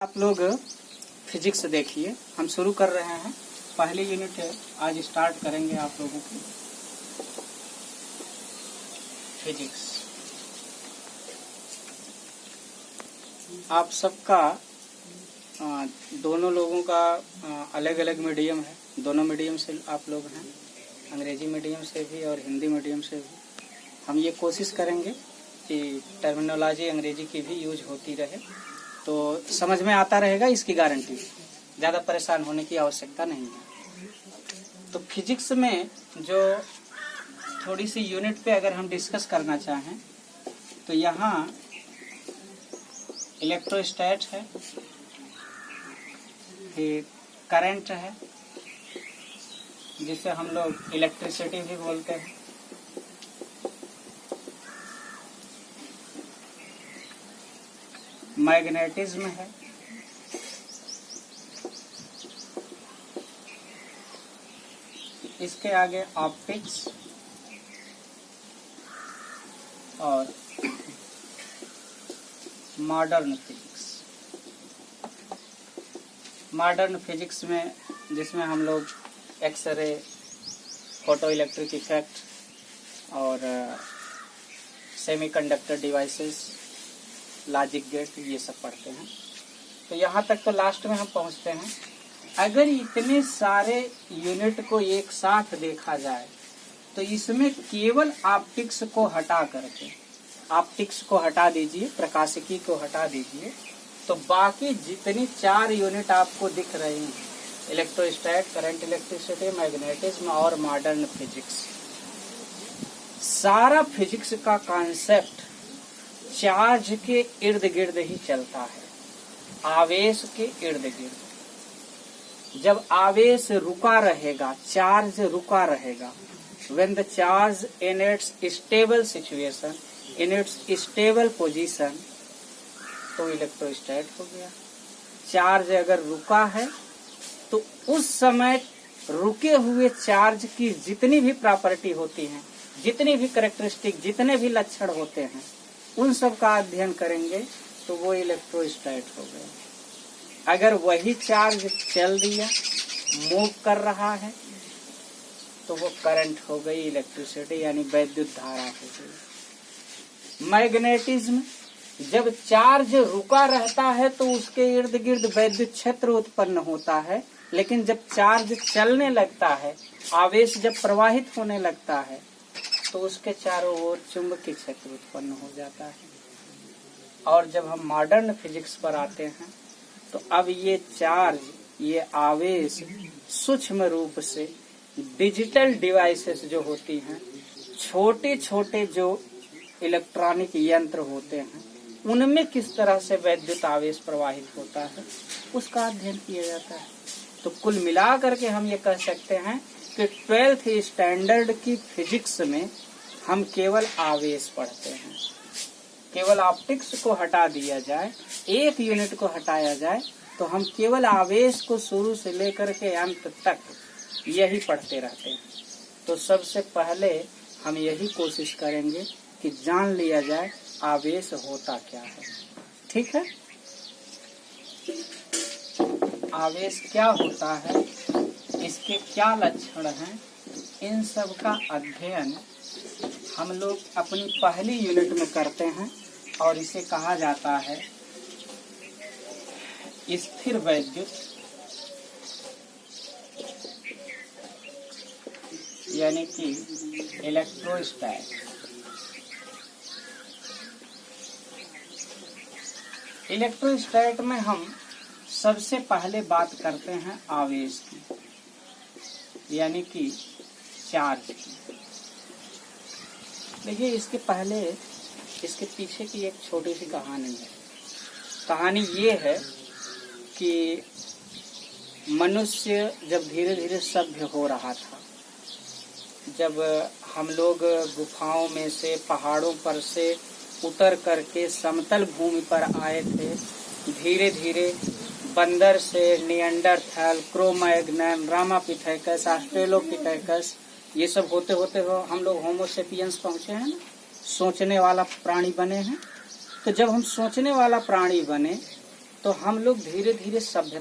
आप लोग फिजिक्स देखिए, हम शुरू कर रहे हैं। पहली यूनिट है, आज स्टार्ट करेंगे आप लोगों की फिजिक्स। आप सबका दोनों लोगों का अलग अलग मीडियम है। दोनों मीडियम से आप लोग हैं, अंग्रेजी मीडियम से भी और हिंदी मीडियम से भी। हम ये कोशिश करेंगे कि टर्मिनोलॉजी अंग्रेजी की भी यूज होती रहे, तो समझ में आता रहेगा, इसकी गारंटी। ज़्यादा परेशान होने की आवश्यकता नहीं है। तो फिजिक्स में जो थोड़ी सी यूनिट पे अगर हम डिस्कस करना चाहें तो यहाँ इलेक्ट्रोस्टैट है, फिर करंट है जिसे हम लोग इलेक्ट्रिसिटी भी बोलते हैं, मैग्नेटिज्म है, इसके आगे ऑप्टिक्स और मॉडर्न फिजिक्स। मॉडर्न फिजिक्स में जिसमें हम लोग एक्सरे, फोटो इलेक्ट्रिक इफेक्ट और सेमीकंडक्टर डिवाइसेस, लॉजिक गेट, ये सब पढ़ते हैं। तो यहाँ तक तो लास्ट में हम पहुँचते हैं। अगर इतने सारे यूनिट को एक साथ देखा जाए तो इसमें केवल ऑप्टिक्स को हटा करके, ऑप्टिक्स को हटा दीजिए, प्रकाशिकी को हटा दीजिए, तो बाकी जितनी 4 यूनिट आपको दिख रही हैं, इलेक्ट्रोस्टैट, करंट, इलेक्ट्रिसिटी, मैग्नेटिज्म और मॉडर्न फिजिक्स, सारा फिजिक्स का कॉन्सेप्ट चार्ज के इर्द गिर्द ही चलता है, आवेश के इर्द गिर्द। जब आवेश रुका रहेगा, चार्ज रुका रहेगा, when the charge in its stable situation, in its stable position, तो इलेक्ट्रोस्टैट हो गया। चार्ज अगर रुका है तो उस समय रुके हुए चार्ज की जितनी भी प्रॉपर्टी होती हैं, जितनी भी कैरेक्टरिस्टिक, जितने भी लक्षण होते हैं, उन सब का अध्ययन करेंगे तो वो इलेक्ट्रोस्टैट हो गया। अगर वही चार्ज चल दिया, मूव कर रहा है, तो वो करंट हो गई, इलेक्ट्रिसिटी यानी वैद्युत धारा हो गई। मैग्नेटिज्म, जब चार्ज रुका रहता है तो उसके इर्द गिर्द वैद्युत क्षेत्र उत्पन्न होता है, लेकिन जब चार्ज चलने लगता है, आवेश जब प्रवाहित होने लगता है, तो उसके चारों ओर चुंबकीय क्षेत्र उत्पन्न हो जाता है। और जब हम मॉडर्न फिजिक्स पर आते हैं तो अब ये चार्ज, ये आवेश सूक्ष्म रूप से डिजिटल डिवाइसेस जो होती हैं, छोटे छोटे जो इलेक्ट्रॉनिक यंत्र होते हैं, उनमें किस तरह से वैद्युत आवेश प्रवाहित होता है, उसका अध्ययन किया जाता है। तो कुल मिला करके हम ये कह सकते हैं कि 12th स्टैंडर्ड की फिजिक्स में हम केवल आवेश पढ़ते हैं। केवल ऑप्टिक्स को हटा दिया जाए, एक यूनिट को हटाया जाए, तो हम केवल आवेश को शुरू से लेकर के अंत तक यही पढ़ते रहते हैं। तो सबसे पहले हम यही कोशिश करेंगे कि जान लिया जाए आवेश होता क्या है। ठीक है, आवेश क्या होता है, इसके क्या लक्षण हैं, इन सब का अध्ययन हम लोग अपनी पहली यूनिट में करते हैं और इसे कहा जाता है स्थिर वैद्युत यानी कि इलेक्ट्रोस्टैट। इलेक्ट्रोस्टैट में हम सबसे पहले बात करते हैं आवेश की, यानी कि चार्ज की। देखिए, इसके पहले, इसके पीछे की एक छोटी सी कहानी है। कहानी ये है कि मनुष्य जब धीरे धीरे सभ्य हो रहा था, जब हम लोग गुफाओं में से, पहाड़ों पर से उतर करके समतल भूमि पर आए थे, धीरे धीरे बंदर से निएंडरथल, क्रो-मैग्नन, रामापिथेकस, ऑस्ट्रेलोपिथेकस, ये सब होते होते हम लोग होमोसेपियंस पहुंचे हैं ना, सोचने वाला प्राणी बने हैं। तो जब हम सोचने वाला प्राणी बने तो हम लोग धीरे धीरे सभ्यता